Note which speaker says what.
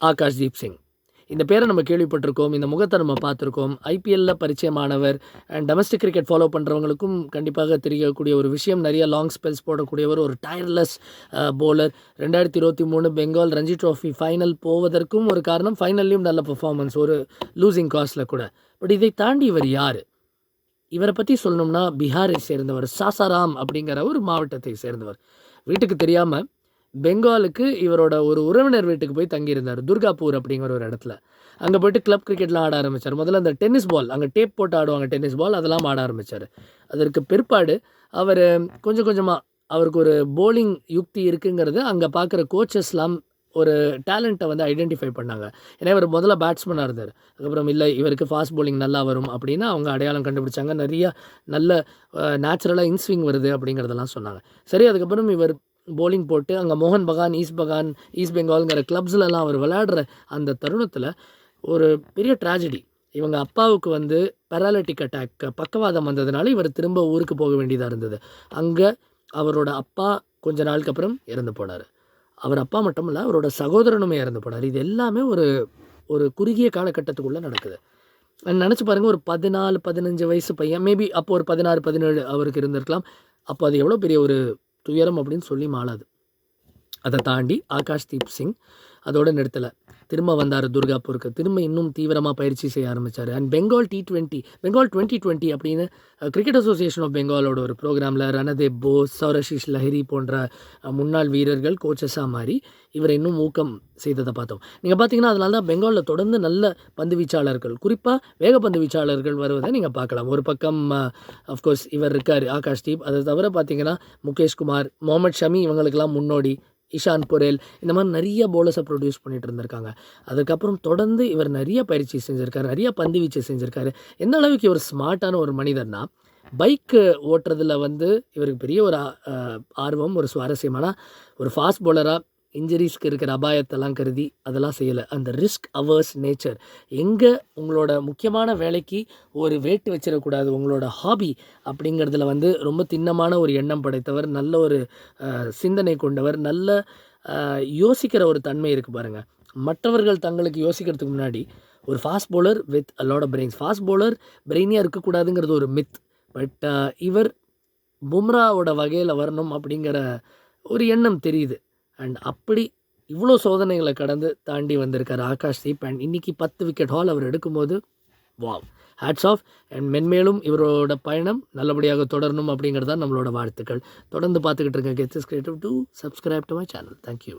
Speaker 1: ஆகாஷ்தீப் சிங். இந்த பேரை நம்ம கேள்விப்பட்டிருக்கோம். இந்த முகத்தை நம்ம பார்த்துருக்கோம். ஐபிஎல்ல பரிச்சயமானவர். அண்ட் டொமஸ்டிக் கிரிக்கெட் ஃபாலோ பண்ணுறவங்களுக்கும் கண்டிப்பாக தெரியக்கூடிய ஒரு விஷயம். நிறைய லாங் ஸ்பெல்ஸ் போடக்கூடியவர், ஒரு tireless bowler. 2023 Bengal Ranji trophy final போவதற்கும் ஒரு காரணம். ஃபைனல்லையும் நல்ல பெர்ஃபார்மன்ஸ், ஒரு லூசிங் காஸ்டில் கூட. பட் இதை தாண்டி இவர் யார்? இவரை பற்றி சொல்லணும்னா பீகாரை சேர்ந்தவர், சாசாராம் அப்படிங்கிற ஒரு மாவட்டத்தை சேர்ந்தவர். வீட்டுக்கு தெரியாமல் பெங்காலுக்கு இவரோட ஒரு உறவினர் வீட்டுக்கு போய் தங்கியிருந்தார், துர்காப்பூர் அப்படிங்கிற ஒரு இடத்துல. அங்கே போய்ட்டு கிளப் கிரிக்கெட்லாம் ஆட ஆரம்பித்தார். முதல்ல அந்த டென்னிஸ் பால், அங்கே டேப் போட்டு ஆடுவாங்க டென்னிஸ் பால், அதெல்லாம் ஆட ஆரம்பித்தார். அதற்கு பிற்பாடு அவர் கொஞ்சம் கொஞ்சமாக அவருக்கு ஒரு போலிங் யுக்தி இருக்குங்கிறது அங்கே பார்க்குற கோச்சஸ்லாம் ஒரு டேலண்ட்டை வந்து ஐடென்டிஃபை பண்ணாங்க. ஏன்னா இவர் முதல்ல பேட்ஸ்மனாக இருந்தார். அதுக்கப்புறம் இல்லை இவருக்கு ஃபாஸ்ட் போலிங் நல்லா வரும் அப்படின்னு அவங்க அடையாளம் கண்டுபிடிச்சாங்க. நிறையா நல்ல நேச்சுரலாக இன்ஸ்விங் வருது அப்படிங்கிறதெல்லாம் சொன்னாங்க. சரி, அதுக்கப்புறம் இவர் போலிங் போட்டு அங்கே மோகன் பகான், ஈஸ்ட் பெங்கால்ங்கிற கிளப்ஸ்லலாம் அவர் விளையாடுற அந்த தருணத்தில் ஒரு பெரிய ட்ராஜடி. இவங்க அப்பாவுக்கு வந்து பேராலிட்டிக் அட்டாக், பக்கவாதம் வந்ததுனால இவர் திரும்ப ஊருக்கு போக வேண்டியதாக இருந்தது. அங்கே அவரோட அப்பா கொஞ்ச நாளுக்கு அப்புறம் இறந்து போனார். அவர் அப்பா மட்டும் இல்லை, அவரோட சகோதரனுமே இறந்து போனார். இது எல்லாமே ஒரு குறுகிய காலகட்டத்துக்குள்ளே நடக்குது. நினச்சி பாருங்கள், ஒரு 14-15 வயசு பையன், மேபி அப்போ ஒரு 16-17 அவருக்கு இருந்திருக்கலாம். அப்போ அது எவ்வளோ பெரிய ஒரு துயரம் அப்படின்னு சொல்லி மாளாது. அதை தாண்டி ஆகாஷ்தீப் சிங் அதோட நிறுத்தலை. திரும்ப வந்தார் துர்காப்பூருக்கு. திரும்ப இன்னும் தீவிரமாக பயிற்சி செய்ய ஆரம்பித்தார். அண்ட் பெங்கால் 2020 அப்படின்னு கிரிக்கெட் அசோசியேஷன் ஆஃப் பெங்காலோட ஒரு ப்ரோக்ராமில் ரணதீப் போஸ், சௌரஷிஷ் லஹிரி போன்ற முன்னாள் வீரர்கள் கோச்சஸாக மாறி இவரை இன்னும் ஊக்கம் செய்ததை பார்த்தோம். நீங்கள் பார்த்தீங்கன்னா அதனால தான் பெங்காலில் தொடர்ந்து நல்ல பந்து வீச்சாளர்கள், குறிப்பாக வேகப்பந்து வீச்சாளர்கள் வருவதை நீங்கள் பார்க்கலாம். ஒரு பக்கம் அஃப்கோர்ஸ் இவர் இருக்கார் ஆகாஷ்தீப். அதை தவிர பார்த்தீங்கன்னா முகேஷ் குமார், முகமது ஷமி இவங்களுக்கெல்லாம் முன்னோடி, இஷான் பொரேல், இந்த மாதிரி நிறைய போலர்ஸை ப்ரொடியூஸ் பண்ணிகிட்டு இருந்திருக்காங்க. அதுக்கப்புறம் தொடர்ந்து இவர் நிறைய பயிற்சி செஞ்சுருக்காரு, நிறைய பந்து வீச்சு செஞ்சுருக்காரு. எந்த அளவுக்கு இவர் ஸ்மார்ட்டான ஒரு மனிதர்னா, பைக்கு ஓட்டுறதுல வந்து இவருக்கு பெரிய ஒரு ஆர்வம், ஒரு சுவாரஸ்யமான ஒரு ஃபாஸ்ட் போலராக இன்ஜுரிஸ்க்கு இருக்கிற அபாயத்தெல்லாம் கருதி அதெல்லாம் செய்யலை. அந்த ரிஸ்க் அவர்ஸ் நேச்சர். எங்கே உங்களோட முக்கியமான வேலைக்கு ஒரு வேட்டு வச்சிடக்கூடாது, உங்களோட ஹாபி அப்படிங்கிறதுல வந்து ரொம்ப திண்ணமான ஒரு எண்ணம் படைத்தவர், நல்ல ஒரு சிந்தனை கொண்டவர், நல்ல யோசிக்கிற ஒரு தன்மை இருக்குது பாருங்கள். மற்றவர்கள் தங்களுக்கு யோசிக்கிறதுக்கு முன்னாடி ஒரு fast bowler with a lot of brains, fast bowler பிரெயினியாக இருக்கக்கூடாதுங்கிறது ஒரு மித். பட் இவர் பும்ராவோட வகையில் வரணும் அப்படிங்கிற ஒரு எண்ணம் தெரியுது. அண்ட் அப்படி இவ்வளோ சோதனைகளை கடந்து தாண்டி வந்திருக்கார் ஆகாஷ்தீப். அண்ட் இன்றைக்கி 10 விக்கெட் ஹால் அவர் எடுக்கும்போது வாவ், ஹேட்ஸ் ஆஃப். அண்ட் மென்மேலும் இவரோட பயணம் நல்லபடியாக தொடரணும் அப்படிங்கிறது தான் நம்மளோட வாழ்த்துக்கள். தொடர்ந்து பார்த்துக்கிட்டு இருக்க gets creative. To subscribe to my channel. Thank you.